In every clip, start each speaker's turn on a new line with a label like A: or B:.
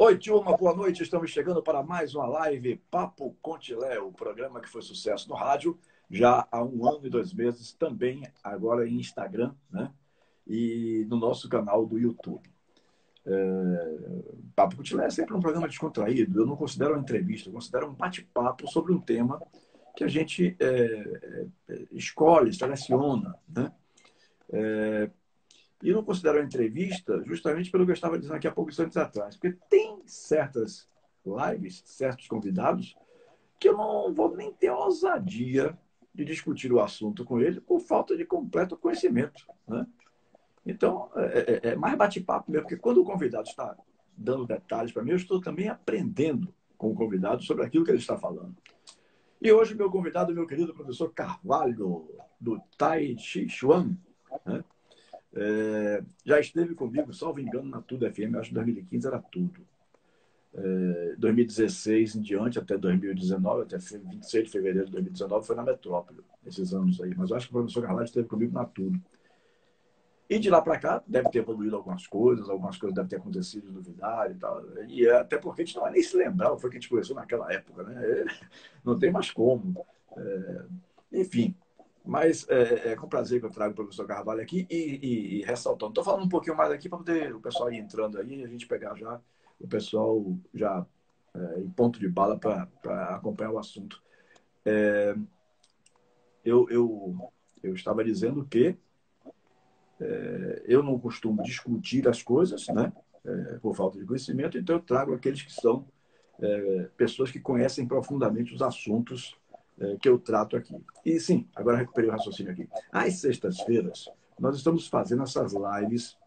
A: Oi, turma, boa noite. Estamos chegando para mais uma live Papo com Tilé, o programa que foi sucesso no rádio já há 1 ano e 2 meses, também agora em Instagram, né? E no nosso canal do YouTube. Papo com Tilé é sempre um programa descontraído. Eu não considero uma entrevista, eu considero um bate-papo sobre um tema que a gente escolhe, seleciona, né? E não considero uma entrevista justamente pelo que eu estava dizendo aqui há poucos instantes atrás. Porque tem certas lives, certos convidados, que eu não vou nem ter a ousadia de discutir o assunto com ele por falta de completo conhecimento, né? Então, é mais bate-papo mesmo, porque quando o convidado está dando detalhes para mim, eu estou também aprendendo com o convidado sobre aquilo que ele está falando. E hoje, meu convidado, meu querido professor Carvalho, do Tai Chi Chuan, né? Já esteve comigo, salvo engano, na Tudo FM, acho que 2015 era tudo. 2016 em diante, até 2019, até 26 de fevereiro de 2019, foi na Metrópole, esses anos aí. Mas eu acho que o professor Carvalho esteve comigo na Tudo. E de lá para cá, deve ter evoluído algumas coisas devem ter acontecido, novidade e tal. E até porque a gente não vai nem se lembrar, foi que a gente conheceu naquela época, né? Não tem mais como. Enfim. Mas é com prazer que eu trago o professor Carvalho aqui e ressaltando. Estou falando um pouquinho mais aqui para poder o pessoal ir entrando aí e a gente pegar já o pessoal já em ponto de bala para acompanhar o assunto. Eu estava dizendo que eu não costumo discutir as coisas, né? Por falta de conhecimento, então eu trago aqueles que são pessoas que conhecem profundamente os assuntos que eu trato aqui. E sim, agora recuperei o raciocínio aqui. Às sextas-feiras, nós estamos fazendo essas lives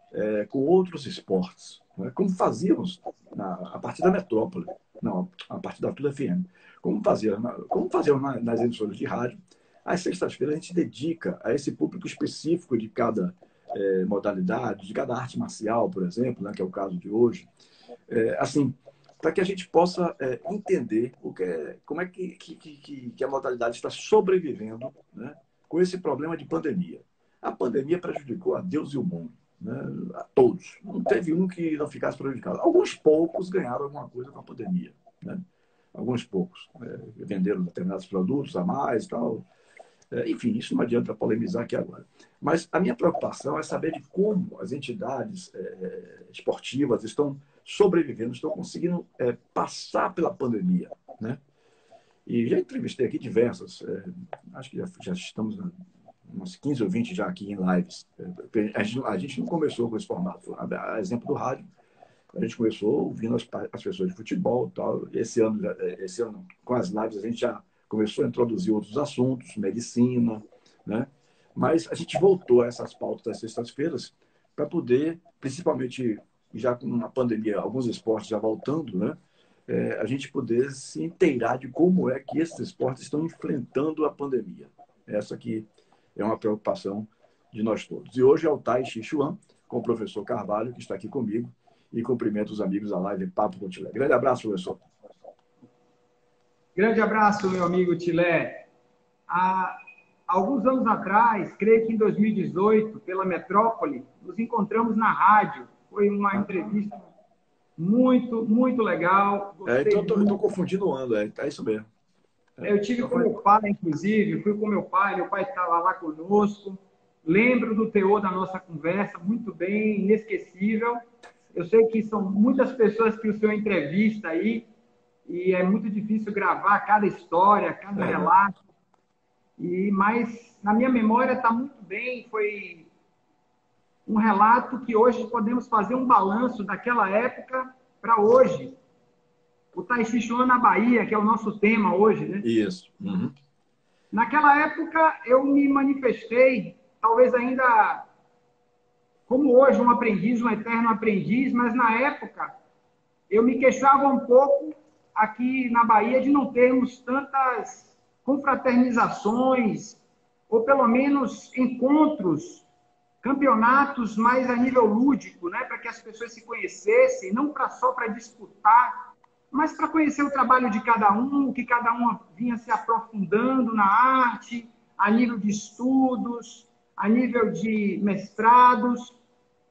A: com outros esportes, né? Como fazíamos a partir da Metrópole, não, a partir da Tudo FM. Como fazíamos nas emissoras de rádio. Às sextas-feiras, a gente dedica a esse público específico de cada modalidade, de cada arte marcial, por exemplo, né, que é o caso de hoje. Assim, para que a gente possa entender como é que a modalidade está sobrevivendo, né, com esse problema de pandemia. A pandemia prejudicou a Deus e o mundo, né, a todos. Não teve um que não ficasse prejudicado. Alguns poucos ganharam alguma coisa com a pandemia, né? Alguns poucos venderam determinados produtos a mais e tal. Enfim, isso não adianta polemizar aqui agora. Mas a minha preocupação é saber de como as entidades esportivas estão sobrevivendo, estão conseguindo passar pela pandemia, né? E já entrevistei aqui diversas, acho que já estamos uns 15 ou 20 já aqui em lives. A gente não começou com esse formato. A exemplo do rádio, a gente começou ouvindo as pessoas de futebol e tal. Esse ano, com as lives, a gente já começou a introduzir outros assuntos, medicina, né? Mas a gente voltou a essas pautas das sextas-feiras para poder, principalmente já com a pandemia, alguns esportes já voltando, né? A gente poder se inteirar de como é que esses esportes estão enfrentando a pandemia. Essa aqui é uma preocupação de nós todos. E hoje é o Tai Chi Chuan, com o professor Carvalho, que está aqui comigo, e cumprimento os amigos da live Papo com Tilé. Grande abraço, professor.
B: Grande abraço, meu amigo Tilé. Há alguns anos atrás, creio que em 2018, pela Metrópole, nos encontramos na rádio. Foi uma entrevista muito, muito legal.
A: Então eu estou confundindo o ano, é isso mesmo.
B: Eu tive com meu pai, inclusive, fui com meu pai estava lá conosco. Lembro do teor da nossa conversa, muito bem, inesquecível. Eu sei que são muitas pessoas que o senhor entrevista aí, e é muito difícil gravar cada história, cada relato. Mas na minha memória está muito bem, foi um relato que hoje podemos fazer um balanço daquela época para hoje. O Tai Chi Chuan na Bahia, que é o nosso tema hoje, né?
A: Isso. Uhum.
B: Naquela época eu me manifestei, talvez ainda como hoje um aprendiz, um eterno aprendiz, mas na época eu me queixava um pouco aqui na Bahia de não termos tantas confraternizações, ou pelo menos encontros, campeonatos mais a nível lúdico, né, para que as pessoas se conhecessem, não só para disputar, mas para conhecer o trabalho de cada um, que cada um vinha se aprofundando na arte, a nível de estudos, a nível de mestrados,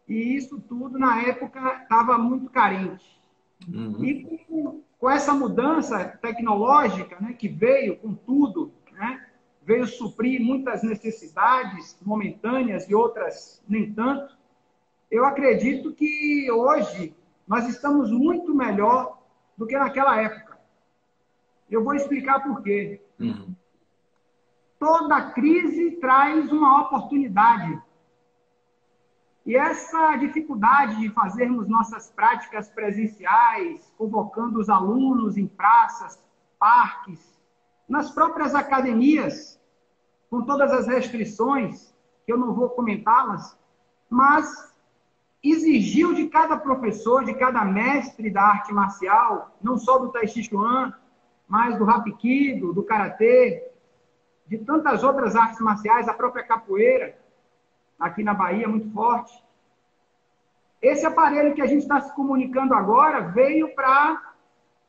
B: e isso tudo na época estava muito carente.
A: Uhum.
B: E com essa mudança tecnológica, né, que veio com tudo, né, veio suprir muitas necessidades momentâneas e outras nem tanto, eu acredito que hoje nós estamos muito melhor do que naquela época. Eu vou explicar por quê.
A: Uhum.
B: Toda crise traz uma oportunidade. E essa dificuldade de fazermos nossas práticas presenciais, convocando os alunos em praças, parques, nas próprias academias, com todas as restrições, que eu não vou comentá-las, mas exigiu de cada professor, de cada mestre da arte marcial, não só do Tai Chi Chuan, mas do Hapkido, do Karatê, de tantas outras artes marciais, a própria capoeira, aqui na Bahia, muito forte. Esse aparelho que a gente está se comunicando agora veio para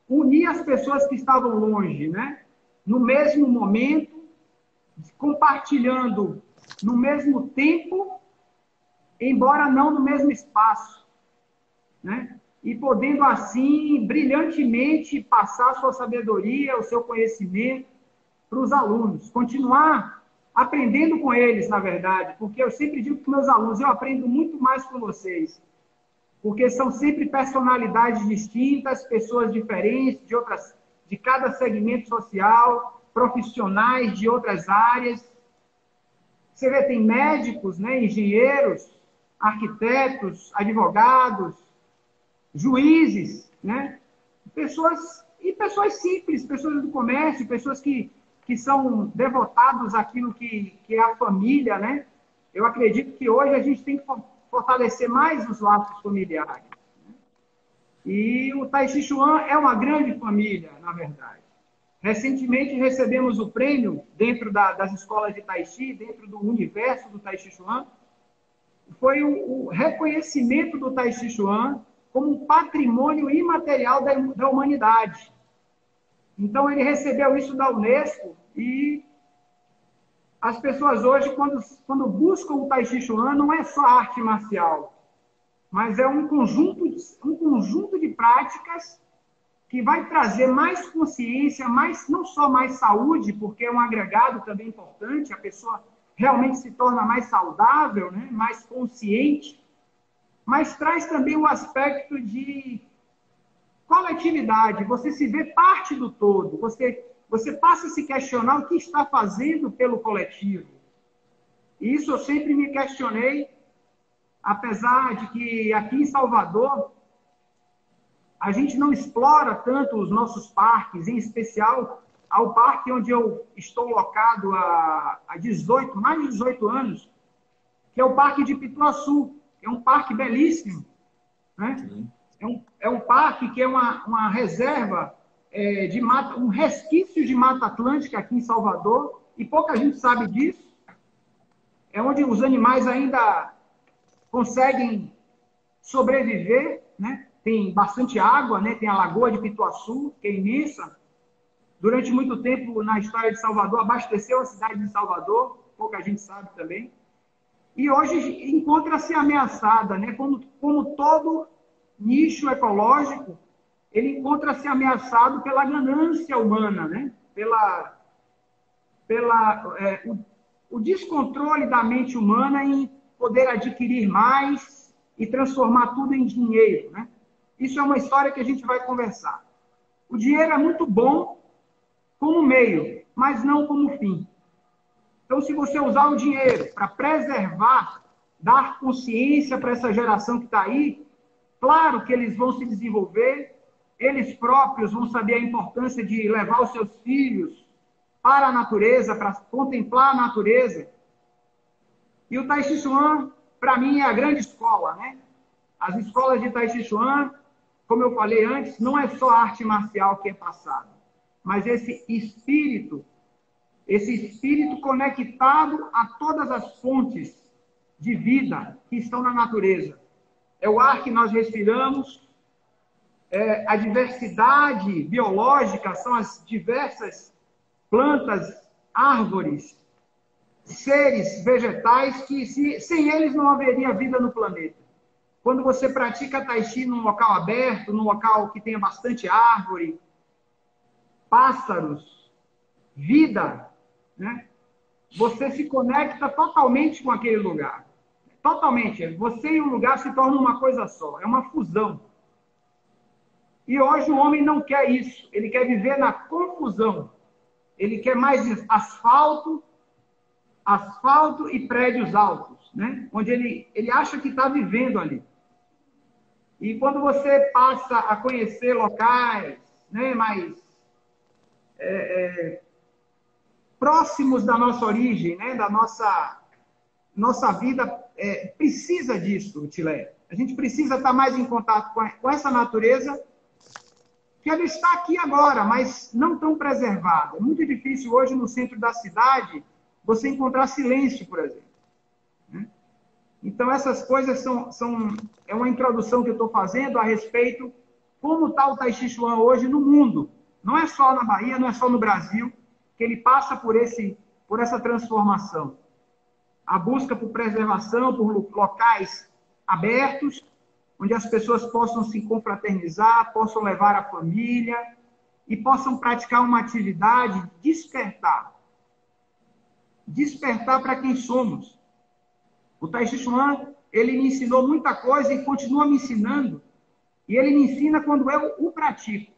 B: unir as pessoas que estavam longe, né? No mesmo momento, compartilhando no mesmo tempo, embora não no mesmo espaço, né? E podendo, assim, brilhantemente passar sua sabedoria, o seu conhecimento para os alunos. Continuar aprendendo com eles, na verdade, porque eu sempre digo para os meus alunos, eu aprendo muito mais com vocês, porque são sempre personalidades distintas, pessoas diferentes, de cada segmento social, profissionais de outras áreas. Você vê, tem médicos, né, engenheiros, arquitetos, advogados, juízes, né? Pessoas simples, pessoas do comércio, pessoas que são devotados àquilo que é a família, né? Eu acredito que hoje a gente tem que fortalecer mais os laços familiares. Né? E o Tai Chi Chuan é uma grande família, na verdade. Recentemente recebemos o prêmio dentro das escolas de Tai Chi, dentro do universo do Tai Chi Chuan. Foi o reconhecimento do Tai Chi Chuan como um patrimônio imaterial da humanidade. Então, ele recebeu isso da Unesco e as pessoas hoje, quando buscam o Tai Chi Chuan, não é só arte marcial, mas é um conjunto de práticas que vai trazer mais consciência, não só mais saúde, porque é um agregado também importante, a pessoa realmente se torna mais saudável, né? Mais consciente, mas traz também o aspecto de coletividade, você se vê parte do todo, você passa a se questionar o que está fazendo pelo coletivo. E isso eu sempre me questionei, apesar de que aqui em Salvador a gente não explora tanto os nossos parques, em especial ao parque onde eu estou locado há mais de 18 anos, que é o Parque de Pituaçu. É um parque belíssimo, né? É um parque que é uma reserva de mata, um resquício de Mata Atlântica aqui em Salvador, e pouca gente sabe disso. É onde os animais ainda conseguem sobreviver, né? Tem bastante água, né? Tem a Lagoa de Pituaçu, que é imensa. Durante muito tempo, na história de Salvador, abasteceu a cidade de Salvador, pouca gente sabe também. E hoje encontra-se ameaçada, né? Como todo nicho ecológico, ele encontra-se ameaçado pela ganância humana, né? O descontrole da mente humana em poder adquirir mais e transformar tudo em dinheiro, né? Isso é uma história que a gente vai conversar. O dinheiro é muito bom como meio, mas não como fim. Então, se você usar o dinheiro para preservar, dar consciência para essa geração que está aí, claro que eles vão se desenvolver, eles próprios vão saber a importância de levar os seus filhos para a natureza, para contemplar a natureza. E o Tai Chi Chuan, para mim, é a grande escola, né? As escolas de Tai Chi Chuan, como eu falei antes, não é só a arte marcial que é passada, mas esse espírito conectado a todas as fontes de vida que estão na natureza. É o ar que nós respiramos, a diversidade biológica, são as diversas plantas, árvores, seres vegetais que sem eles não haveria vida no planeta. quando você pratica Tai Chi num local aberto, num local que tenha bastante árvore, pássaros, vida, né? Você se conecta totalmente com aquele lugar. Totalmente. Você e o lugar se tornam uma coisa só. É uma fusão. E hoje o homem não quer isso. Ele quer viver na confusão. Ele quer mais asfalto, asfalto e prédios altos, né? Onde ele acha que está vivendo ali. E quando você passa a conhecer locais, né, mais próximos da nossa origem, né, da nossa vida, precisa disso, Tilé. A gente precisa estar mais em contato com essa natureza, que ela está aqui agora, mas não tão preservada. É muito difícil hoje, no centro da cidade, você encontrar silêncio, por exemplo. Então, essas coisas é uma introdução que eu estou fazendo a respeito como está o Tai Chi Chuan hoje no mundo. Não é só na Bahia, não é só no Brasil, que ele passa por essa transformação. A busca por preservação, por locais abertos, onde as pessoas possam se confraternizar, possam levar a família e possam praticar uma atividade, despertar. Despertar para quem somos. O Tai Chi Chuan, ele me ensinou muita coisa e continua me ensinando. E ele me ensina quando eu o pratico.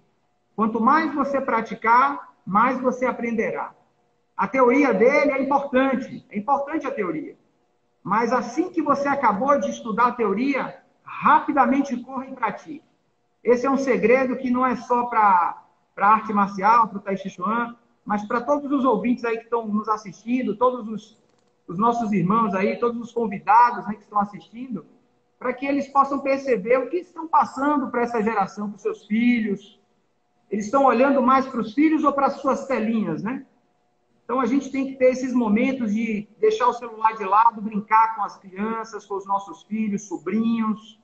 B: Quanto mais você praticar, mais você aprenderá. A teoria dele é importante a teoria. Mas assim que você acabou de estudar a teoria, rapidamente corra e pratique. Esse é um segredo que não é só para a arte marcial, para o Tai Chi Chuan, mas para todos os ouvintes aí que estão nos assistindo, todos os nossos irmãos aí, todos os convidados aí que estão assistindo, para que eles possam perceber o que estão passando para essa geração, para os seus filhos. Eles estão olhando mais para os filhos ou para as suas telinhas, né? Então, a gente tem que ter esses momentos de deixar o celular de lado, brincar com as crianças, com os nossos filhos, sobrinhos.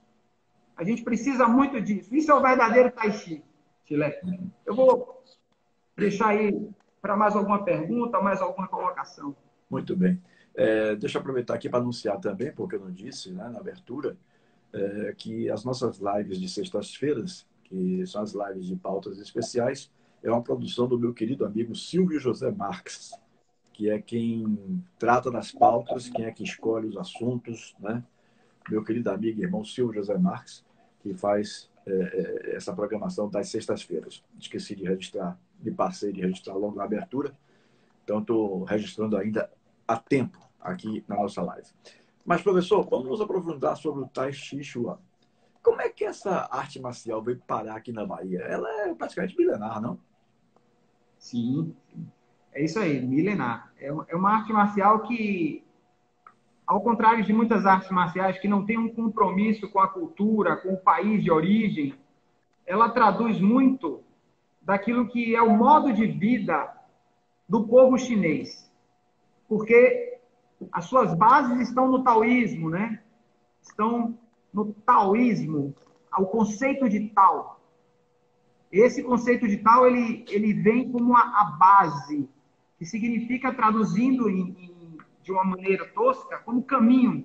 B: A gente precisa muito disso. Isso é o verdadeiro Tai Chi, Tilé. Eu vou deixar aí para mais alguma pergunta, mais alguma colocação.
A: Muito bem. Deixa eu aproveitar aqui para anunciar também, porque eu não disse, né, na abertura, que as nossas lives de sextas-feiras, que são as lives de pautas especiais, é uma produção do meu querido amigo Silvio José Marques, que é quem trata das pautas, quem é que escolhe os assuntos, né? Meu querido amigo e irmão Silvio José Marques, que faz essa programação das sextas-feiras. Esqueci de registrar, passei de registrar logo na abertura, então estou registrando ainda a tempo aqui na nossa live. Mas, professor, vamos nos aprofundar sobre o Tai Chi Chuan. Como é que essa arte marcial veio parar aqui na Bahia? Ela é praticamente milenar, não?
B: Sim, é isso aí, milenar. É uma arte marcial que, ao contrário de muitas artes marciais que não têm um compromisso com a cultura, com o país de origem, ela traduz muito daquilo que é o modo de vida do povo chinês. Porque as suas bases estão no taoísmo, né? Estão no taoísmo, o conceito de Tao. Esse conceito de Tao, ele vem como a base, que significa, traduzindo de uma maneira tosca, como caminho.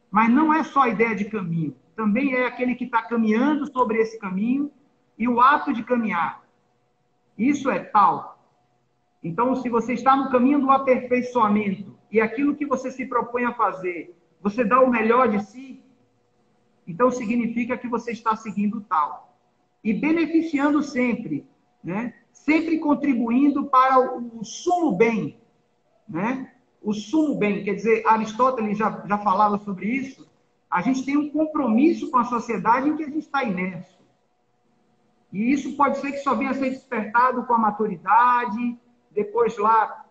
B: Mas não é só a ideia de caminho. Também é aquele que está caminhando sobre esse caminho e o ato de caminhar. Isso é Tao. Então, se você está no caminho do aperfeiçoamento e aquilo que você se propõe a fazer, você dá o melhor de si, então significa que você está seguindo o Tao. E beneficiando sempre, né? Sempre contribuindo para o sumo bem, né? O sumo bem, quer dizer, Aristóteles já falava sobre isso. A gente tem um compromisso com a sociedade em que a gente está imerso. E isso pode ser que só venha a ser despertado com a maturidade, depois lá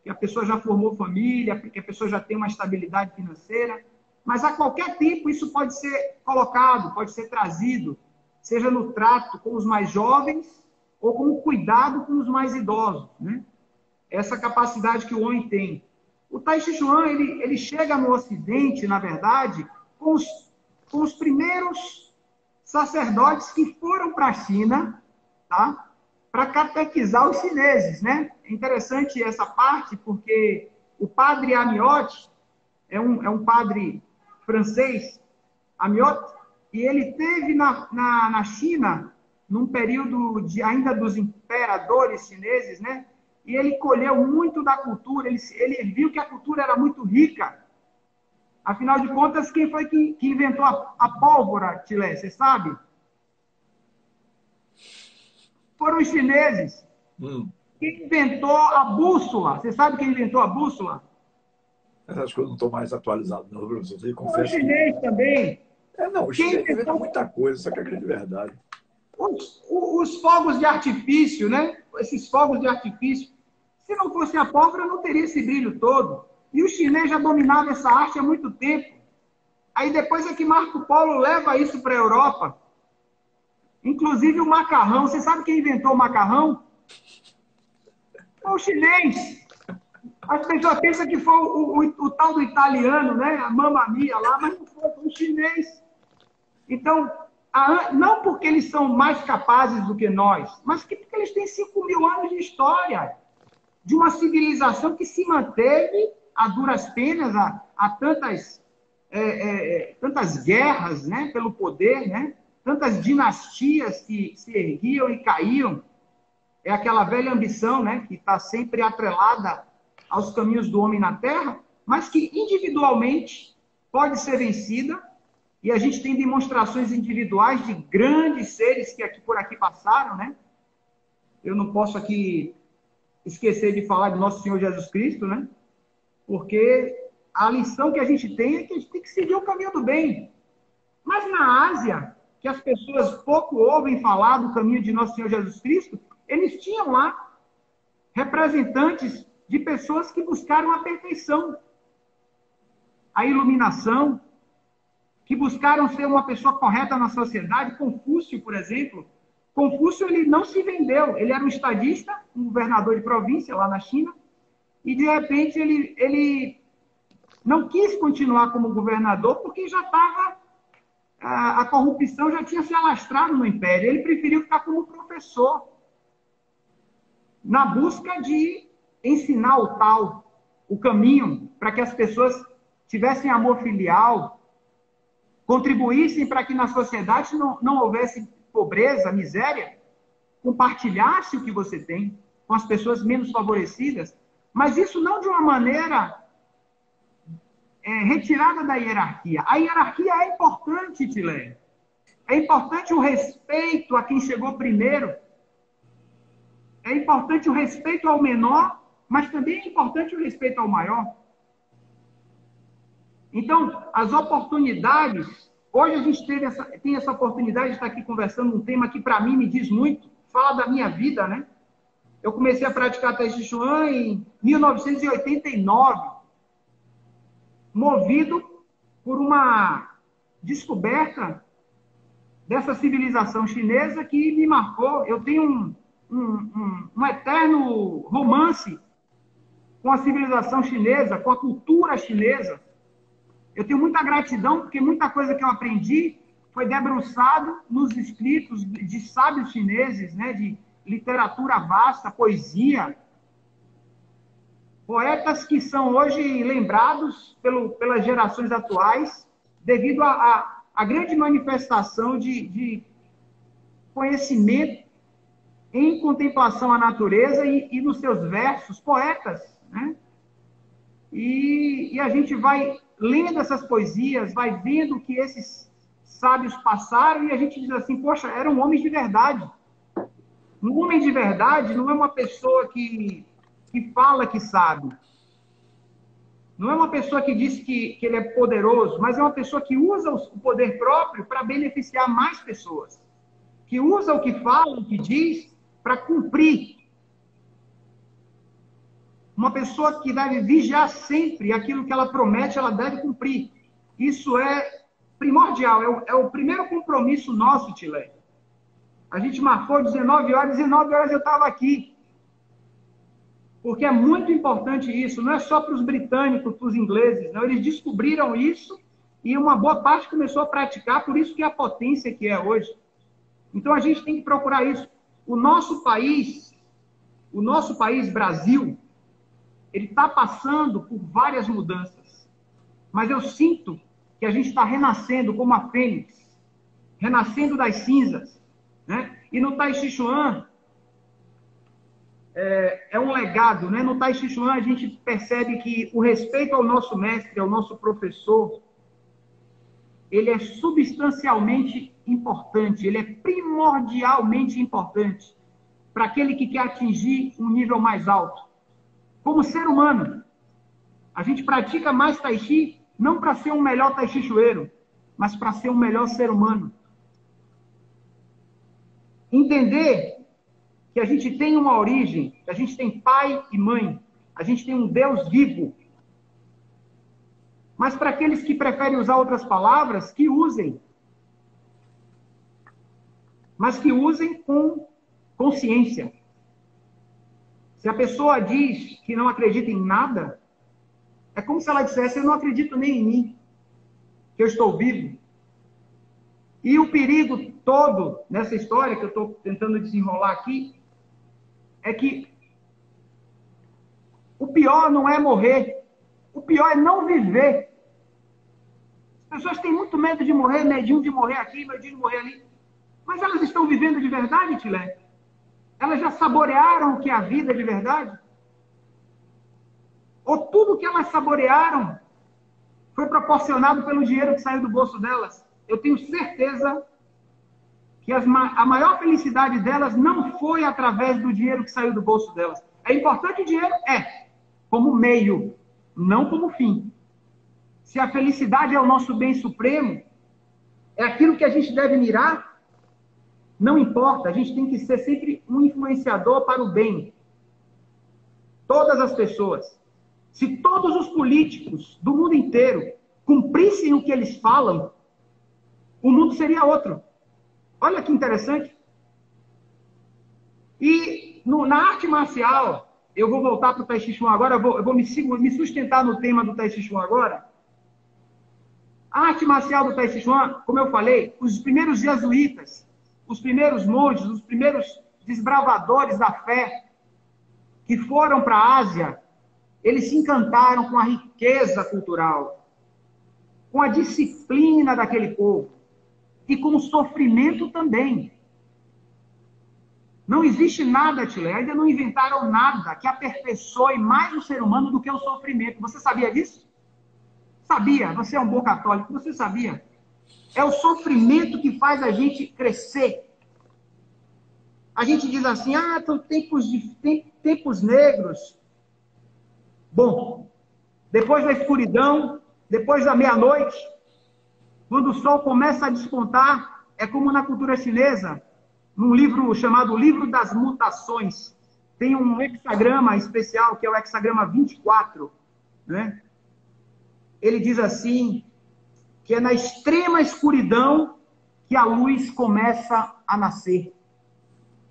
B: que a pessoa já formou família, que a pessoa já tem uma estabilidade financeira. Mas a qualquer tempo isso pode ser colocado, pode ser trazido, seja no trato com os mais jovens ou com o cuidado com os mais idosos, né? Essa capacidade que o homem tem. O Tai Chi Chuan, ele chega no Ocidente, na verdade, com os primeiros sacerdotes que foram para a China, tá? Para catequizar os chineses, né? É interessante essa parte, porque o padre Amiotte é um padre francês Amiot, e ele teve na China, num período ainda dos imperadores chineses, né? E ele colheu muito da cultura, ele viu que a cultura era muito rica. Afinal de contas, quem foi que inventou a pólvora, Tilé? Você sabe? Foram os chineses. Quem inventou a bússola? Você sabe quem inventou a bússola?
A: Essas coisas não estou mais atualizado, não, professor.
B: Foram os chineses também.
A: Não, o chinês inventa muita coisa, só que é de verdade.
B: Os fogos de artifício, né? Esses fogos de artifício, se não fosse a pólvora, não teria esse brilho todo. E o chinês já dominava essa arte há muito tempo. Aí depois é que Marco Polo leva isso para a Europa. Inclusive o macarrão. Você sabe quem inventou o macarrão? Foi o chinês. As pessoas pensam que foi o tal do italiano, né? A Mamma Mia lá, mas não foi o chinês. Então, não porque eles são mais capazes do que nós, mas porque eles têm 5.000 anos de história, de uma civilização que se manteve a duras penas, a tantas guerras, né, pelo poder, né, tantas dinastias que se erguiam e caíam. É aquela velha ambição, né, que está sempre atrelada aos caminhos do homem na Terra, mas que individualmente pode ser vencida. E a gente tem demonstrações individuais de grandes seres que por aqui passaram, né? Eu não posso aqui esquecer de falar de Nosso Senhor Jesus Cristo, né? Porque a lição que a gente tem é que a gente tem que seguir o caminho do bem. Mas na Ásia, que as pessoas pouco ouvem falar do caminho de Nosso Senhor Jesus Cristo, eles tinham lá representantes de pessoas que buscaram a perfeição, a iluminação, que buscaram ser uma pessoa correta na sociedade. Confúcio, por exemplo. Confúcio, ele não se vendeu. Ele era um estadista, um governador de província lá na China, e de repente ele não quis continuar como governador porque já estava... A corrupção já tinha se alastrado no império. Ele preferiu ficar como professor, na busca de ensinar o tal, o caminho, para que as pessoas tivessem amor filial, contribuíssem para que na sociedade não houvesse pobreza, miséria, compartilhasse o que você tem com as pessoas menos favorecidas, mas isso não de uma maneira retirada da hierarquia. A hierarquia é importante, Tilé. É importante o respeito a quem chegou primeiro. É importante o respeito ao menor, mas também é importante o respeito ao maior. Então, as oportunidades... Hoje a gente tem essa oportunidade de estar aqui conversando um tema que, para mim, me diz muito. Fala da minha vida, né? Eu comecei a praticar Tai Chi Chuan em 1989, movido por uma descoberta dessa civilização chinesa que me marcou. Eu tenho um eterno romance com a civilização chinesa, com a cultura chinesa. Eu tenho muita gratidão, porque muita coisa que eu aprendi foi debruçado nos escritos de sábios chineses, né, de literatura vasta, poesia. Poetas que são hoje lembrados pelas gerações atuais, devido à grande manifestação de conhecimento em contemplação à natureza e nos seus versos, poetas, né? E a gente vai lendo essas poesias, vai vendo o que esses sábios passaram, e a gente diz assim, poxa, eram homens de verdade. Um homem de verdade não é uma pessoa que fala que sabe. Não é uma pessoa que diz que ele é poderoso, mas é uma pessoa que usa o poder próprio para beneficiar mais pessoas. Que usa o que fala, o que diz, para cumprir. Uma pessoa que deve vigiar sempre aquilo que ela promete, ela deve cumprir. Isso é primordial, é o primeiro compromisso nosso, Tilé. A gente marcou 19 horas eu estava aqui. Porque é muito importante isso, não é só para os britânicos, para os ingleses, não. Eles descobriram isso e uma boa parte começou a praticar, por isso que é a potência que é hoje. Então a gente tem que procurar isso. O nosso país, Brasil, ele está passando por várias mudanças. Mas eu sinto que a gente está renascendo como a fênix, renascendo das cinzas, né? E no Tai Chi Chuan, é um legado, né? No Tai Chi Chuan a gente percebe que o respeito ao nosso mestre, ao nosso professor, ele é substancialmente importante, ele é primordialmente importante para aquele que quer atingir um nível mais alto. Como ser humano, a gente pratica mais Tai Chi não para ser um melhor Tai Chi Chueiro, mas para ser um melhor ser humano. Entender que a gente tem uma origem, que a gente tem pai e mãe, a gente tem um Deus vivo. Mas para aqueles que preferem usar outras palavras, que usem. Mas que usem com consciência. Se a pessoa diz que não acredita em nada, é como se ela dissesse, eu não acredito nem em mim, que eu estou vivo. E o perigo todo nessa história, que eu estou tentando desenrolar aqui, é que o pior não é morrer, o pior é não viver. As pessoas têm muito medo de morrer, medinho de morrer aqui, medinho de morrer ali. Mas elas estão vivendo de verdade, Tilé? Elas já saborearam o que é a vida de verdade? Ou tudo que elas saborearam foi proporcionado pelo dinheiro que saiu do bolso delas? Eu tenho certeza que a maior felicidade delas não foi através do dinheiro que saiu do bolso delas. É importante o dinheiro? É. Como meio, não como fim. Se a felicidade é o nosso bem supremo, é aquilo que a gente deve mirar, não importa. A gente tem que ser sempre um influenciador para o bem. Todas as pessoas. Se todos os políticos do mundo inteiro cumprissem o que eles falam, o mundo seria outro. Olha que interessante. E na arte marcial, eu vou voltar para o Tai Chi Chuan agora, eu vou me sustentar no tema do Tai Chi Chuan agora. A arte marcial do Tai Chi Chuan, como eu falei, os primeiros jesuítas, os primeiros monges, os primeiros desbravadores da fé que foram para a Ásia, eles se encantaram com a riqueza cultural, com a disciplina daquele povo e com o sofrimento também. Não existe nada, Tilé, ainda não inventaram nada que aperfeiçoe mais o ser humano do que o sofrimento. Você sabia disso? Sabia, você é um bom católico, você sabia. É o sofrimento que faz a gente crescer. A gente diz assim, são tempos negros. Bom, depois da escuridão, depois da meia-noite, quando o sol começa a despontar, é como na cultura chinesa, num livro chamado Livro das Mutações. Tem um hexagrama especial, que é o hexagrama 24, né? Ele diz assim, que é na extrema escuridão que a luz começa a nascer.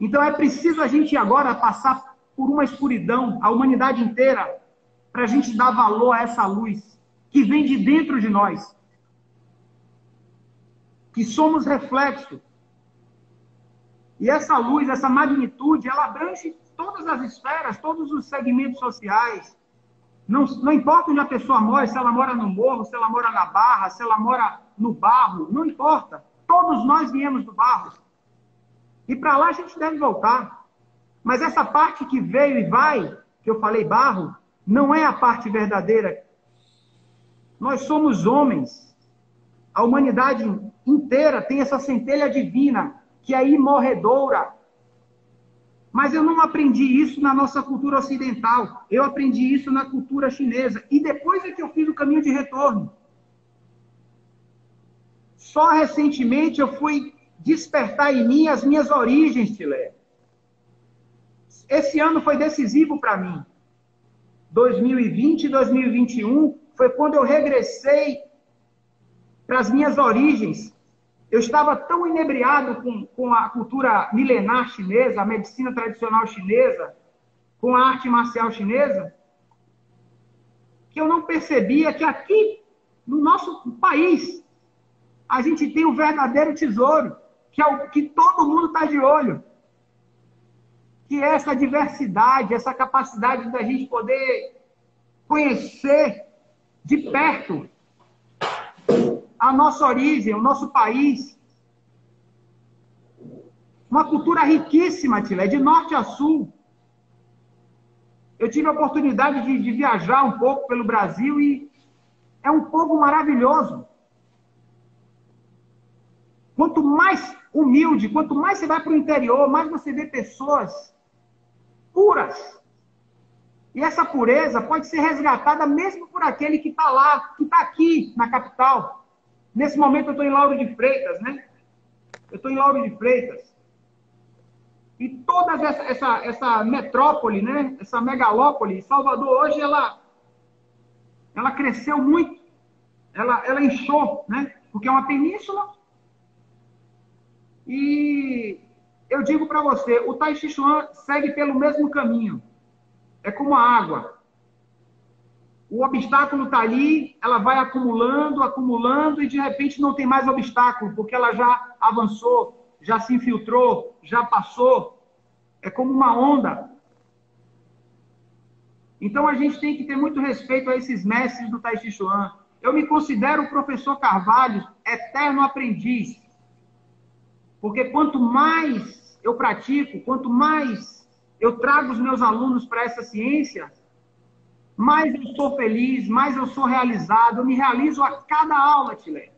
B: Então é preciso a gente agora passar por uma escuridão, a humanidade inteira, para a gente dar valor a essa luz que vem de dentro de nós. Que somos reflexo. E essa luz, essa magnitude, ela abrange todas as esferas, todos os segmentos sociais. Não importa onde a pessoa mora, se ela mora no morro, se ela mora na barra, se ela mora no barro, não importa. Todos nós viemos do barro. E para lá a gente deve voltar. Mas essa parte que veio e vai, que eu falei barro, não é a parte verdadeira. Nós somos homens. A humanidade inteira tem essa centelha divina, que é imorredoura. Mas eu não aprendi isso na nossa cultura ocidental. Eu aprendi isso na cultura chinesa. E depois é que eu fiz o caminho de retorno. Só recentemente eu fui despertar em mim as minhas origens, Tilé. Esse ano foi decisivo para mim. 2020 e 2021 foi quando eu regressei para as minhas origens. Eu estava tão inebriado com a cultura milenar chinesa, a medicina tradicional chinesa, com a arte marcial chinesa, que eu não percebia que aqui, no nosso país, a gente tem o verdadeiro tesouro, que é o que todo mundo está de olho. Que é essa diversidade, essa capacidade da gente poder conhecer de perto a nossa origem, o nosso país. Uma cultura riquíssima, Tilé, de norte a sul. Eu tive a oportunidade de viajar um pouco pelo Brasil e é um povo maravilhoso. Quanto mais humilde, quanto mais você vai para o interior, mais você vê pessoas puras. E essa pureza pode ser resgatada mesmo por aquele que está lá, que está aqui na capital. Nesse momento eu estou em Lauro de Freitas, né? Eu estou em Lauro de Freitas. E toda essa metrópole, né? Essa megalópole, Salvador hoje, ela cresceu muito. Ela inchou, né? Porque é uma península. E eu digo para você, o Tai Chi Chuan segue pelo mesmo caminho. É como a água. O obstáculo está ali, ela vai acumulando, acumulando, e de repente não tem mais obstáculo, porque ela já avançou, já se infiltrou, já passou. É como uma onda. Então a gente tem que ter muito respeito a esses mestres do Tai Chi Chuan. Eu me considero o professor Carvalho eterno aprendiz. Porque quanto mais eu pratico, quanto mais eu trago os meus alunos para essa ciência, mais eu sou feliz, mais eu sou realizado. Eu me realizo a cada aula, Tilé.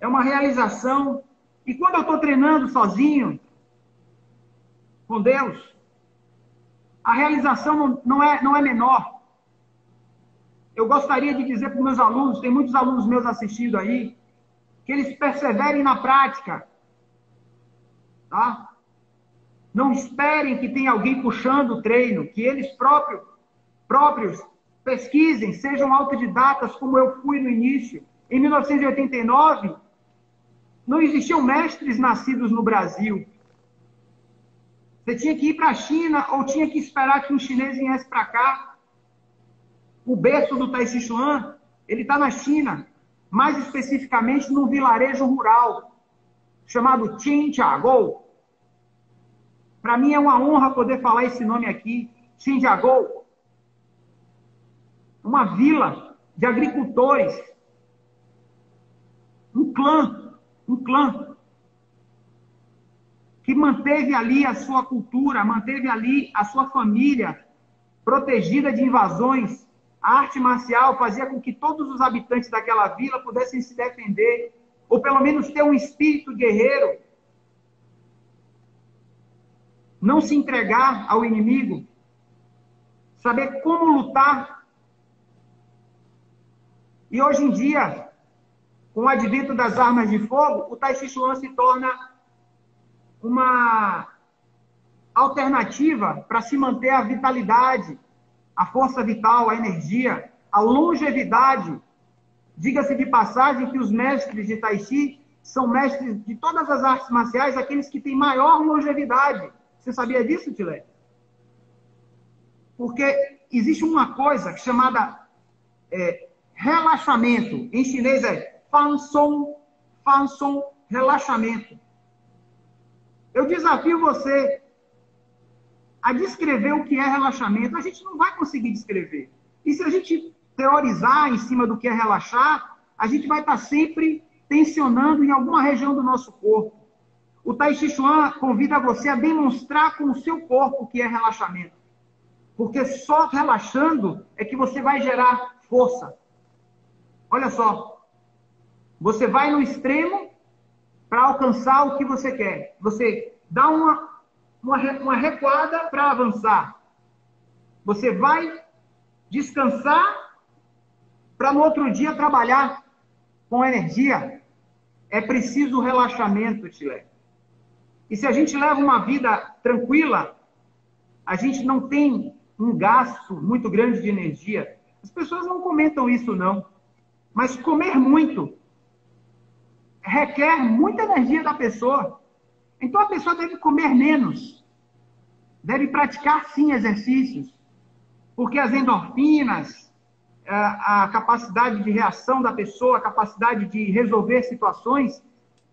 B: É uma realização. E quando eu estou treinando sozinho, com Deus, a realização não é menor. Eu gostaria de dizer para os meus alunos, tem muitos alunos meus assistindo aí, que eles perseverem na prática. Tá? Não esperem que tenha alguém puxando o treino, que eles próprios pesquisem, sejam autodidatas, como eu fui no início. Em 1989, não existiam mestres nascidos no Brasil. Você tinha que ir para a China ou tinha que esperar que um chinês viesse para cá. O berço do Tai Chi Chuan, ele está na China, mais especificamente num vilarejo rural, chamado Xinjiagou. Para mim é uma honra poder falar esse nome aqui, Xinjiagou. Uma vila de agricultores. Um clã que manteve ali a sua cultura, manteve ali a sua família protegida de invasões. A arte marcial fazia com que todos os habitantes daquela vila pudessem se defender, ou pelo menos ter um espírito guerreiro. Não se entregar ao inimigo. Saber como lutar. E hoje em dia, com o advento das armas de fogo, o Tai Chi Chuan se torna uma alternativa para se manter a vitalidade, a força vital, a energia, a longevidade. Diga-se de passagem que os mestres de Tai Chi são mestres de todas as artes marciais, aqueles que têm maior longevidade. Você sabia disso, Tilé? Porque existe uma coisa chamada relaxamento. Em chinês é fan song, relaxamento. Eu desafio você a descrever o que é relaxamento. A gente não vai conseguir descrever. E se a gente teorizar em cima do que é relaxar, a gente vai estar sempre tensionando em alguma região do nosso corpo. O Tai Chi Chuan convida você a demonstrar com o seu corpo o que é relaxamento. Porque só relaxando é que você vai gerar força. Olha só. Você vai no extremo para alcançar o que você quer. Você dá uma recuada para avançar. Você vai descansar para no outro dia trabalhar com energia. É preciso relaxamento, Tilé. E se a gente leva uma vida tranquila, a gente não tem um gasto muito grande de energia. As pessoas não comentam isso, não. Mas comer muito requer muita energia da pessoa. Então a pessoa deve comer menos. Deve praticar, sim, exercícios. Porque as endorfinas, a capacidade de reação da pessoa, a capacidade de resolver situações,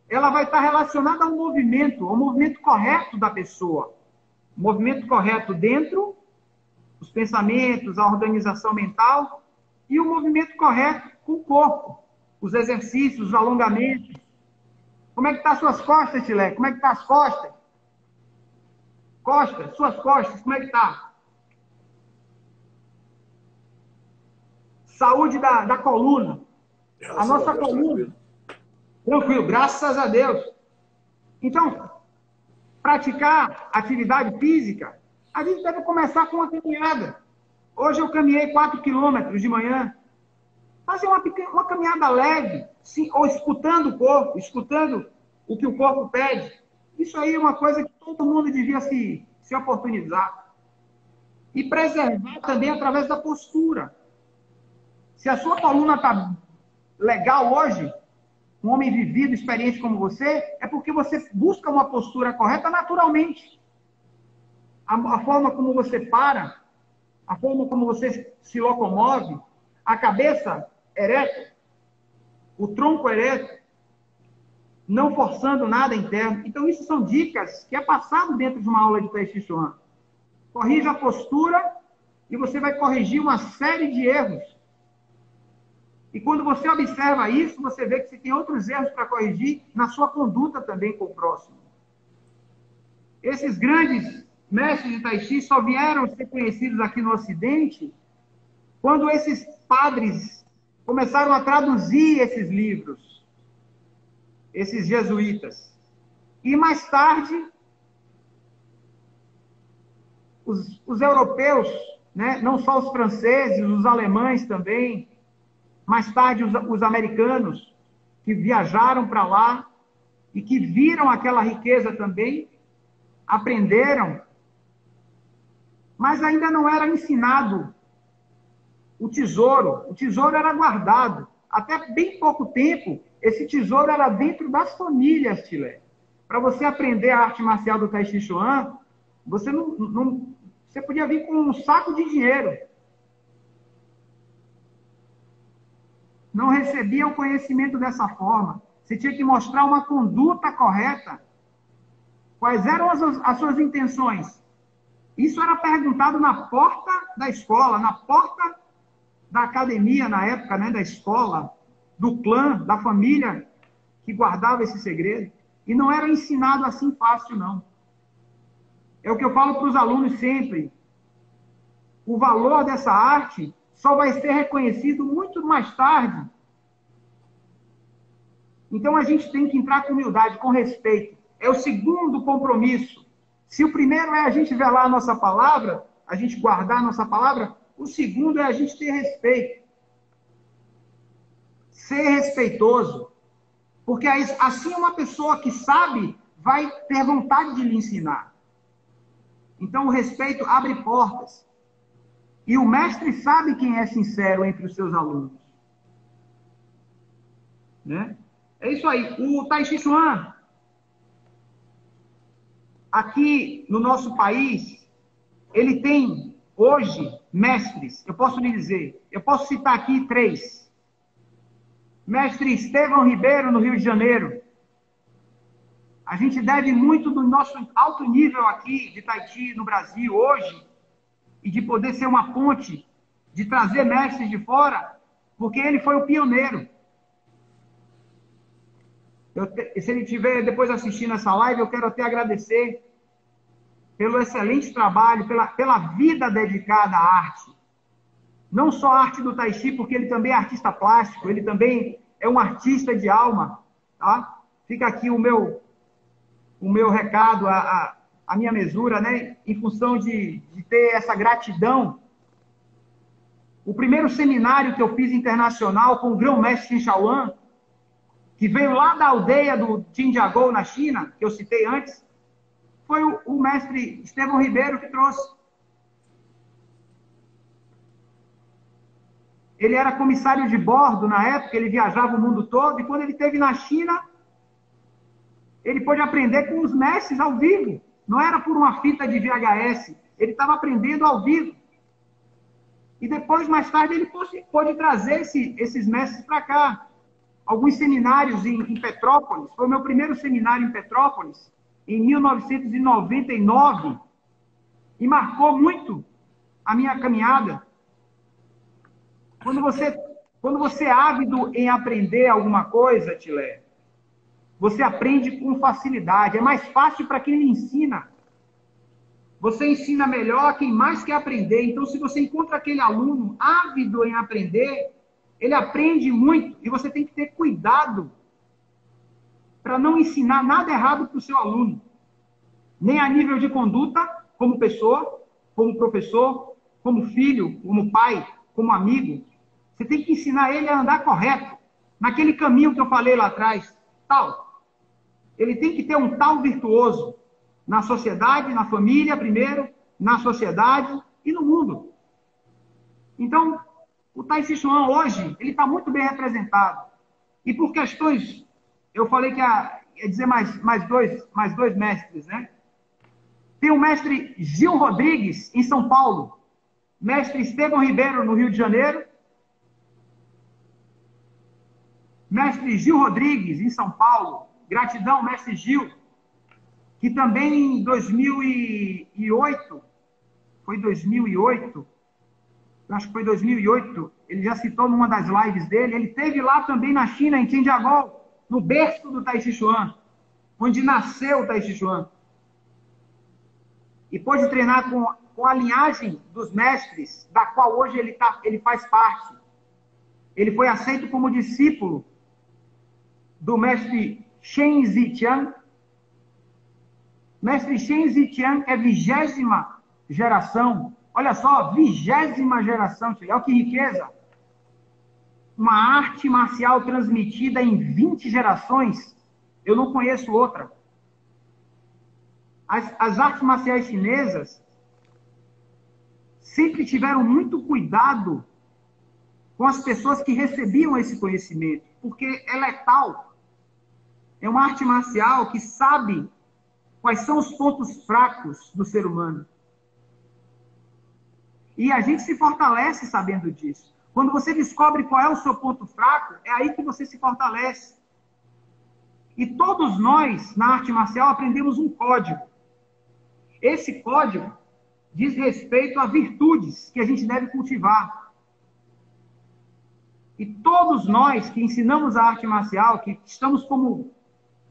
B: ela vai estar relacionada ao movimento correto da pessoa. O movimento correto dentro, os pensamentos, a organização mental, e o movimento correto com o corpo. os exercícios, os alongamentos. Como é que estão as suas costas, Tilé? Como é que estão as costas? Costas, suas costas, como é que está? Saúde da coluna. A nossa coluna. Tranquilo, graças a Deus. Então, praticar atividade física, a gente deve começar com uma caminhada. Hoje eu caminhei 4 quilômetros de manhã. Fazer uma caminhada leve, sim, ou escutando o corpo, escutando o que o corpo pede. Isso aí é uma coisa que todo mundo devia se oportunizar. E preservar também através da postura. Se a sua coluna está legal hoje, um homem vivido, experiente como você, é porque você busca uma postura correta naturalmente. A forma como você para, a forma como você se locomove, a cabeça ereta, o tronco ereto, não forçando nada interno. Então, isso são dicas que é passado dentro de uma aula de Tai Chi Chuan. Corrija a postura e você vai corrigir uma série de erros. E quando você observa isso, você vê que você tem outros erros para corrigir na sua conduta também com o próximo. Esses grandes mestres de Tai Chi só vieram ser conhecidos aqui no Ocidente quando esses padres começaram a traduzir esses livros, esses jesuítas. E mais tarde, os europeus, né, não só os franceses, os alemães também, mais tarde os americanos, que viajaram para lá e que viram aquela riqueza também, aprenderam, mas ainda não era ensinado o tesouro. O tesouro era guardado. Até bem pouco tempo, esse tesouro era dentro das famílias, Tilé. Para você aprender a arte marcial do Tai Chi Chuan, você você podia vir com um saco de dinheiro. Não recebia o conhecimento dessa forma. Você tinha que mostrar uma conduta correta. Quais eram as suas intenções? Isso era perguntado na porta da escola, na porta da academia, na época, né, da escola, do clã, da família que guardava esse segredo. E não era ensinado assim fácil, não. É o que eu falo para os alunos sempre. O valor dessa arte só vai ser reconhecido muito mais tarde. Então, a gente tem que entrar com humildade, com respeito. É o segundo compromisso. Se o primeiro é a gente velar a nossa palavra, a gente guardar a nossa palavra, o segundo é a gente ter respeito. Ser respeitoso. Porque assim uma pessoa que sabe vai ter vontade de lhe ensinar. Então, o respeito abre portas. E o mestre sabe quem é sincero entre os seus alunos. Né? É isso aí. O Tai Chi Chuan, aqui no nosso país, ele tem hoje mestres, eu posso lhe dizer, eu posso citar aqui 3. Mestre Estevão Ribeiro, no Rio de Janeiro. A gente deve muito do nosso alto nível aqui de Tai Chi no Brasil hoje, e de poder ser uma ponte, de trazer mestres de fora, porque ele foi o pioneiro. Se ele estiver depois assistindo essa live, eu quero até agradecer pelo excelente trabalho, pela vida dedicada à arte. Não só a arte do Tai Chi, porque ele também é artista plástico, ele também é um artista de alma. Tá? Fica aqui o meu recado, a minha mesura, né, em função de ter essa gratidão. O primeiro seminário que eu fiz internacional com o grão-mestre Xin Shaoan, que veio lá da aldeia do Jinjiagou, na China, que eu citei antes, foi o mestre Estevão Ribeiro que trouxe. Ele era comissário de bordo na época, ele viajava o mundo todo, e quando ele esteve na China, ele pôde aprender com os mestres ao vivo. Não era por uma fita de VHS. Ele estava aprendendo ao vivo. E depois, mais tarde, ele pôde trazer esses mestres para cá. Alguns seminários em Petrópolis. Foi o meu primeiro seminário em Petrópolis, em 1999. E marcou muito a minha caminhada. Quando você Quando você é ávido em aprender alguma coisa, Tilé, você aprende com facilidade. É mais fácil para quem lhe ensina. Você ensina melhor quem mais quer aprender. Então, se você encontra aquele aluno ávido em aprender, ele aprende muito. E você tem que ter cuidado para não ensinar nada errado para o seu aluno. Nem a nível de conduta, como pessoa, como professor, como filho, como pai, como amigo. Você tem que ensinar ele a andar correto, naquele caminho que eu falei lá atrás. Tal. Ele tem que ter um tal virtuoso na sociedade, na família primeiro, na sociedade e no mundo. Então, o Tai Chi Chuan hoje, ele está muito bem representado. E por questões, eu falei que ia dizer mais dois mestres, né? Tem o mestre Gil Rodrigues, em São Paulo. Mestre Estevão Ribeiro, no Rio de Janeiro. Mestre Gil Rodrigues, em São Paulo. Gratidão, mestre Gil. Que também em 2008, foi 2008, acho que foi 2008, ele já citou numa das lives dele, ele esteve lá também na China, em Tianjagol, no berço do Tai Chi Chuan, onde nasceu o Tai Chi Chuan. E pôde treinar com a linhagem dos mestres, da qual hoje ele faz parte. Ele foi aceito como discípulo do mestre Shen Ziqiang. Mestre Shen Ziqiang é 20ª geração. Olha só, 20ª geração. Olha que riqueza. Uma arte marcial transmitida em 20 gerações. Eu não conheço outra. As artes marciais chinesas sempre tiveram muito cuidado com as pessoas que recebiam esse conhecimento, porque ela é tal. É uma arte marcial que sabe quais são os pontos fracos do ser humano. E a gente se fortalece sabendo disso. Quando você descobre qual é o seu ponto fraco, é aí que você se fortalece. E todos nós, na arte marcial, aprendemos um código. Esse código diz respeito a virtudes que a gente deve cultivar. E todos nós que ensinamos a arte marcial, que estamos como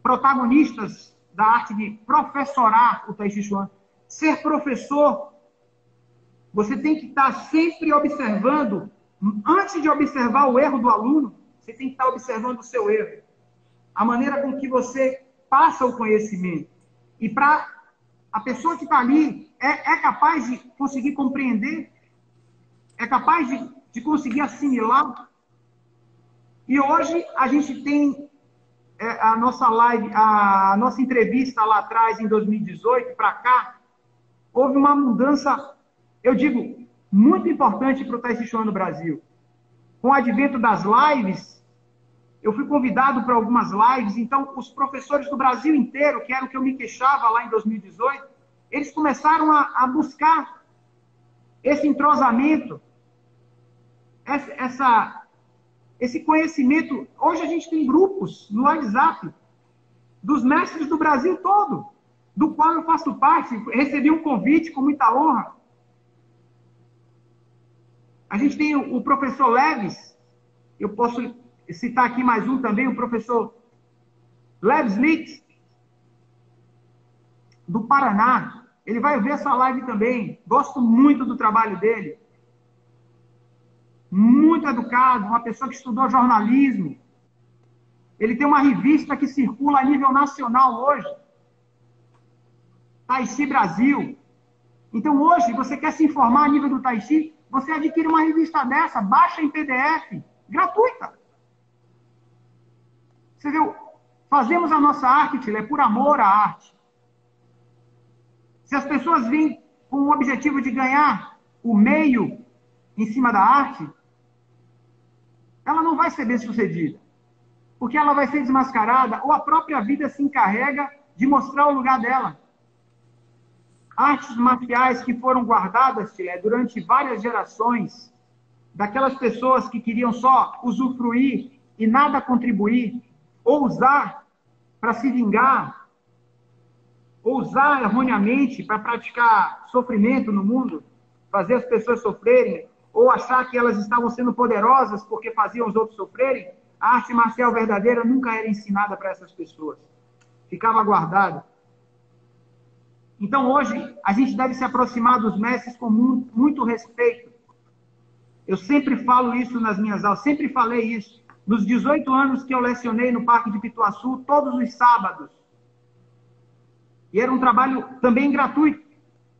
B: protagonistas da arte de professorar o Tai Chi Chuan, ser professor, você tem que estar sempre observando, antes de observar o erro do aluno, você tem que estar observando o seu erro. A maneira com que você passa o conhecimento. E para a pessoa que está ali, é capaz de conseguir compreender, é capaz de conseguir assimilar. E hoje a gente tem a nossa live, a nossa entrevista lá atrás, em 2018, para cá, houve uma mudança, eu digo, muito importante para o Tai Chi Chuan no Brasil. Com o advento das lives, eu fui convidado para algumas lives, então os professores do Brasil inteiro, que era o que eu me queixava lá em 2018, eles começaram a buscar esse entrosamento, esse conhecimento. Hoje a gente tem grupos no WhatsApp dos mestres do Brasil todo, do qual eu faço parte, recebi um convite com muita honra. A gente tem o professor Leves, eu posso citar aqui mais um também, o professor Lev Smith, do Paraná. Ele vai ver essa live também. Gosto muito do trabalho dele. Muito educado, uma pessoa que estudou jornalismo. Ele tem uma revista que circula a nível nacional hoje. Tai Chi Brasil. Então hoje, você quer se informar a nível do Tai Chi, você adquire uma revista dessa, baixa em PDF, gratuita. Você viu? Fazemos a nossa arte, Tila, é por amor à arte. Se as pessoas vêm com o objetivo de ganhar o meio em cima da arte, ela não vai ser bem-sucedida. Porque ela vai ser desmascarada, ou a própria vida se encarrega de mostrar o lugar dela. Artes marciais que foram guardadas, Tila, durante várias gerações, daquelas pessoas que queriam só usufruir e nada contribuir, ou usar para se vingar, ou usar erroneamente para praticar sofrimento no mundo, fazer as pessoas sofrerem, ou achar que elas estavam sendo poderosas porque faziam os outros sofrerem, a arte marcial verdadeira nunca era ensinada para essas pessoas. Ficava guardada. Então, hoje, a gente deve se aproximar dos mestres com muito respeito. Eu sempre falo isso nas minhas aulas, sempre falei isso. Nos 18 anos que eu lecionei no Parque de Pituaçu, todos os sábados. E era um trabalho também gratuito.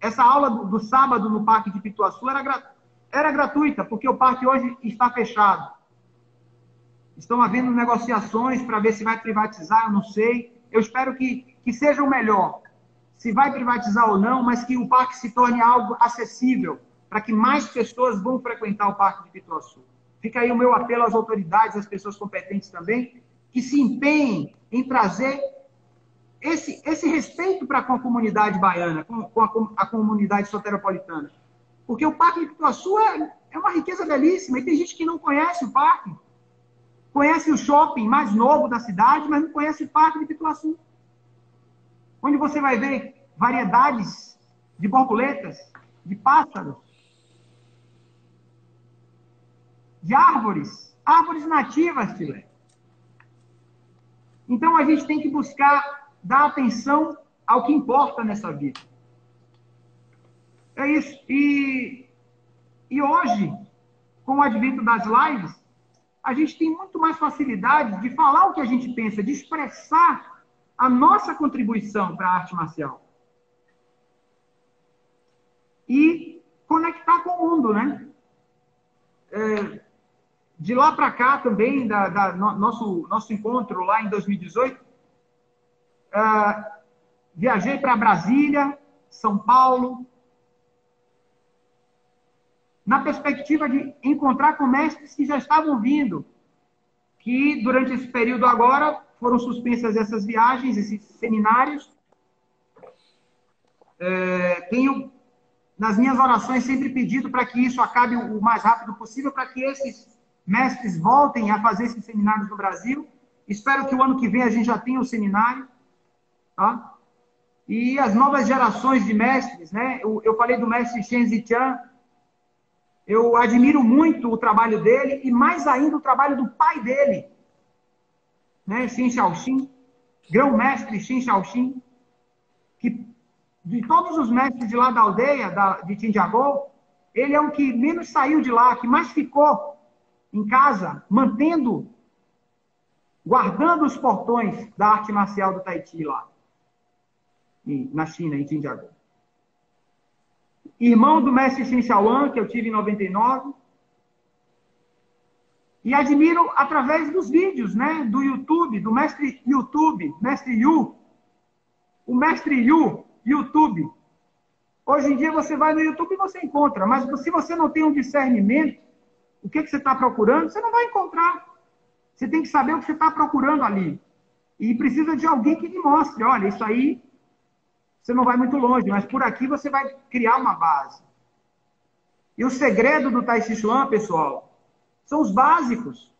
B: Essa aula do sábado no Parque de Pituaçu era gratuita, porque o parque hoje está fechado. Estão havendo negociações para ver se vai privatizar, eu não sei. Eu espero que seja o melhor. Se vai privatizar ou não, mas que o parque se torne algo acessível, para que mais pessoas vão frequentar o Parque de Pituaçu. Fica aí o meu apelo às autoridades, às pessoas competentes também, que se empenhem em trazer esse respeito para com a comunidade baiana, com a comunidade soteropolitana. Porque o Parque de Pituaçu é uma riqueza belíssima, e tem gente que não conhece o parque. Conhece o shopping mais novo da cidade, mas não conhece o Parque de Pituaçu. Onde você vai ver variedades de borboletas, de pássaros, de árvores nativas, Tilé. Então, a gente tem que buscar dar atenção ao que importa nessa vida. É isso. E hoje, com o advento das lives, a gente tem muito mais facilidade de falar o que a gente pensa, de expressar a nossa contribuição para a arte marcial. E conectar com o mundo, né? De lá para cá também, nosso encontro lá em 2018, viajei para Brasília, São Paulo, na perspectiva de encontrar com mestres que já estavam vindo, que durante esse período agora foram suspensas essas viagens, esses seminários. Tenho, nas minhas orações, sempre pedido para que isso acabe o mais rápido possível, para que esses mestres voltem a fazer esses seminários no Brasil. Espero que o ano que vem a gente já tenha o seminário. Tá? E as novas gerações de mestres, né? Eu falei do mestre Shen Zichan. Eu admiro muito o trabalho dele e mais ainda o trabalho do pai dele, né? Shen Shaoxin, grão-mestre Shen Shaoxin, que de todos os mestres de lá da aldeia, de Tindiagô, ele é o que menos saiu de lá, que mais ficou em casa, guardando os portões da arte marcial do Tahiti lá, na China, em Tindiagô. Irmão do mestre Shen Xiaoan, que eu tive em 99. E admiro através dos vídeos, né? Do YouTube, do mestre YouTube, mestre Yu. O mestre Yu, YouTube. Hoje em dia você vai no YouTube e você encontra, mas se você não tem um discernimento, o que você está procurando, você não vai encontrar. Você tem que saber o que você está procurando ali. E precisa de alguém que lhe mostre, olha, isso aí você não vai muito longe, mas por aqui você vai criar uma base. E o segredo do Tai Chi Chuan, pessoal, são os básicos.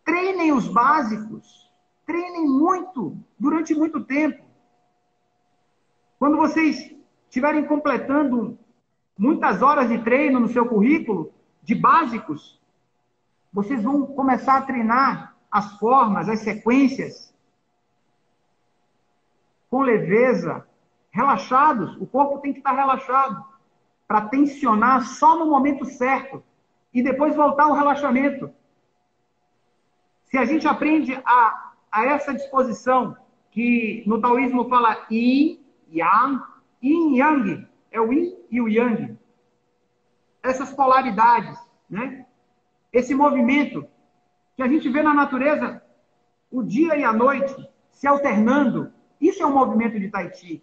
B: Treinem os básicos. Treinem muito, durante muito tempo. Quando vocês estiverem completando muitas horas de treino no seu currículo, de básicos, vocês vão começar a treinar as formas, as sequências, com leveza, relaxados. O corpo tem que estar relaxado para tensionar só no momento certo e depois voltar ao relaxamento. Se a gente aprende a essa disposição, que no taoísmo fala yin, yang, yin, yang, é o yin e o yang. Essas polaridades, né? Esse movimento que a gente vê na natureza, o dia e a noite se alternando. Isso é um movimento de Tai Chi.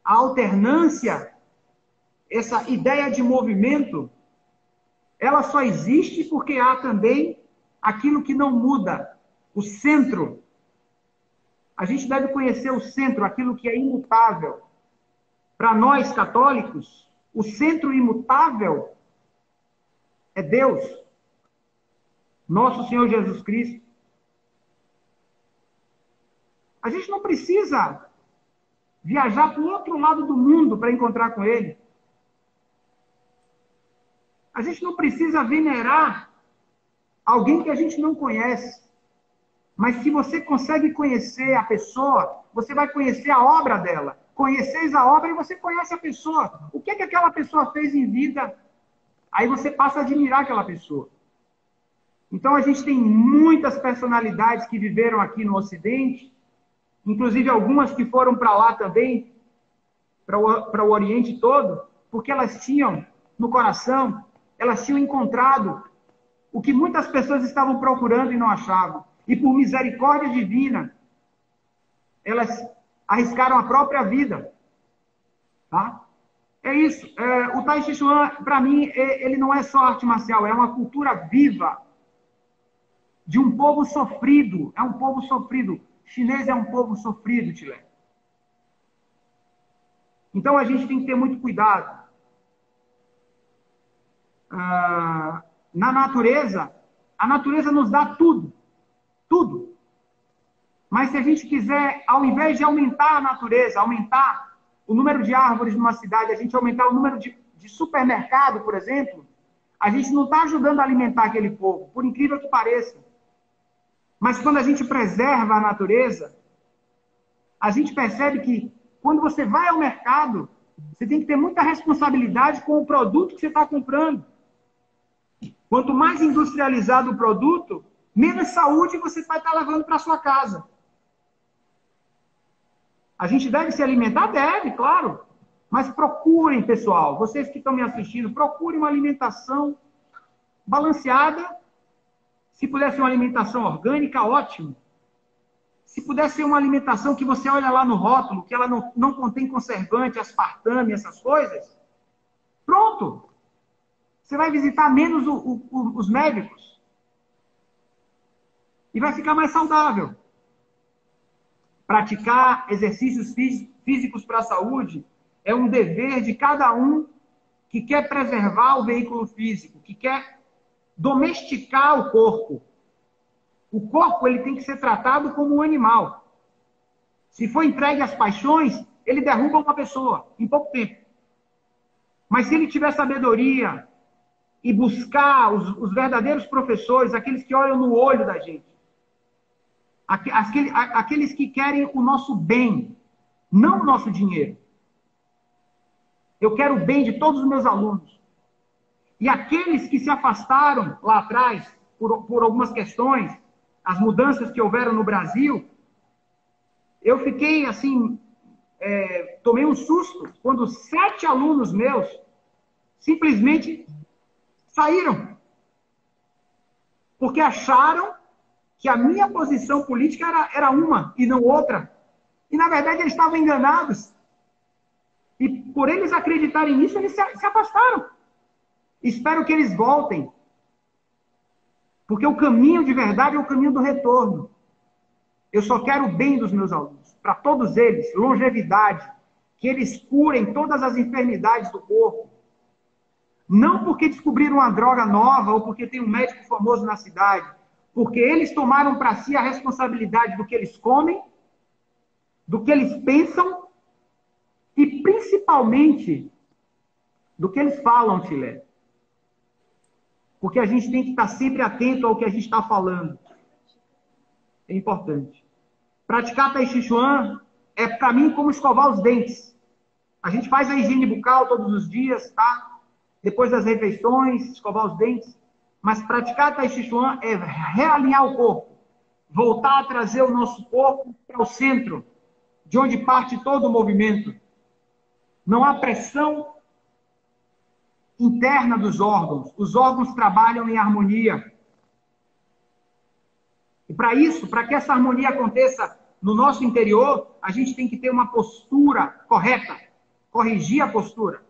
B: A alternância, essa ideia de movimento, ela só existe porque há também aquilo que não muda, o centro. A gente deve conhecer o centro, aquilo que é imutável. Para nós, católicos, o centro imutável é Deus, nosso Senhor Jesus Cristo. A gente não precisa viajar para o outro lado do mundo para encontrar com Ele. A gente não precisa venerar alguém que a gente não conhece. Mas se você consegue conhecer a pessoa, você vai conhecer a obra dela. Conheceis a obra e você conhece a pessoa. O que é que aquela pessoa fez em vida? Aí você passa a admirar aquela pessoa. Então a gente tem muitas personalidades que viveram aqui no Ocidente, inclusive algumas que foram para lá também, para o Oriente todo, porque elas tinham no coração, elas tinham encontrado o que muitas pessoas estavam procurando e não achavam. E por misericórdia divina, elas arriscaram a própria vida. Tá? É isso. O Tai Chi Chuan, para mim, ele não é só arte marcial, é uma cultura viva de um povo sofrido. É um povo sofrido. Chinês é um povo sofrido, Tilé. Então a gente tem que ter muito cuidado. Na natureza, a natureza nos dá tudo. Tudo. Mas se a gente quiser, ao invés de aumentar a natureza, aumentar o número de árvores numa cidade, a gente aumentar o número de supermercado, por exemplo, a gente não está ajudando a alimentar aquele povo, por incrível que pareça. Mas quando a gente preserva a natureza, a gente percebe que quando você vai ao mercado, você tem que ter muita responsabilidade com o produto que você está comprando. Quanto mais industrializado o produto, menos saúde você vai estar levando para sua casa. A gente deve se alimentar? Deve, claro. Mas procurem, pessoal, vocês que estão me assistindo, procurem uma alimentação balanceada. Se puder ser uma alimentação orgânica, ótimo. Se puder ser uma alimentação que você olha lá no rótulo, que ela não contém conservante, aspartame, essas coisas, pronto. Você vai visitar menos os médicos. E vai ficar mais saudável. Praticar exercícios físicos para a saúde é um dever de cada um que quer preservar o veículo físico, que quer domesticar o corpo. O corpo ele tem que ser tratado como um animal. Se for entregue às paixões, ele derruba uma pessoa em pouco tempo. Mas se ele tiver sabedoria e buscar os verdadeiros professores, aqueles que olham no olho da gente, aqueles que querem o nosso bem, não o nosso dinheiro. Eu quero o bem de todos os meus alunos. E aqueles que se afastaram lá atrás, por algumas questões, as mudanças que houveram no Brasil, eu fiquei assim, tomei um susto quando 7 alunos meus simplesmente saíram. Porque acharam que a minha posição política era uma e não outra. E, na verdade, eles estavam enganados. E, por eles acreditarem nisso, eles se afastaram. Espero que eles voltem. Porque o caminho de verdade é o caminho do retorno. Eu só quero o bem dos meus alunos. Para todos eles, longevidade. Que eles curem todas as enfermidades do corpo. Não porque descobriram uma droga nova ou porque tem um médico famoso na cidade. Porque eles tomaram para si a responsabilidade do que eles comem, do que eles pensam e, principalmente, do que eles falam, Tilé. Porque a gente tem que estar sempre atento ao que a gente está falando. É importante. Praticar Tai Chi Chuan é, para mim, como escovar os dentes. A gente faz a higiene bucal todos os dias, tá? Depois das refeições, escovar os dentes. Mas praticar Tai Chi Chuan é realinhar o corpo. Voltar a trazer o nosso corpo para o centro, de onde parte todo o movimento. Não há pressão interna dos órgãos. Os órgãos trabalham em harmonia. E para isso, para que essa harmonia aconteça no nosso interior, a gente tem que ter uma postura correta. Corrigir a postura.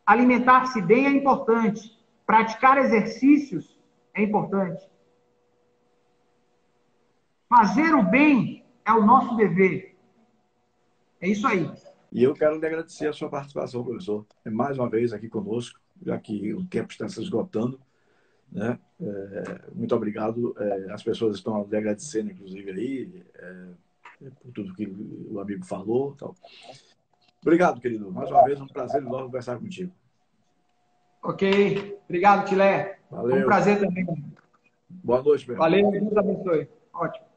B: Alimentar-se bem é importante. Praticar exercícios é importante. Fazer o bem é o nosso dever. É isso aí.
A: E eu quero lhe agradecer a sua participação, professor. Mais uma vez aqui conosco, já que o tempo está se esgotando. Né? Muito obrigado. As pessoas estão lhe agradecendo, inclusive, aí, por tudo que o amigo falou. Tal. Obrigado, querido. Mais uma vez, um prazer enorme conversar contigo.
B: Ok. Obrigado, Tilé.
A: Valeu.
B: Foi um prazer também.
A: Boa noite, meu irmão.
B: Valeu, Deus abençoe. Ótimo.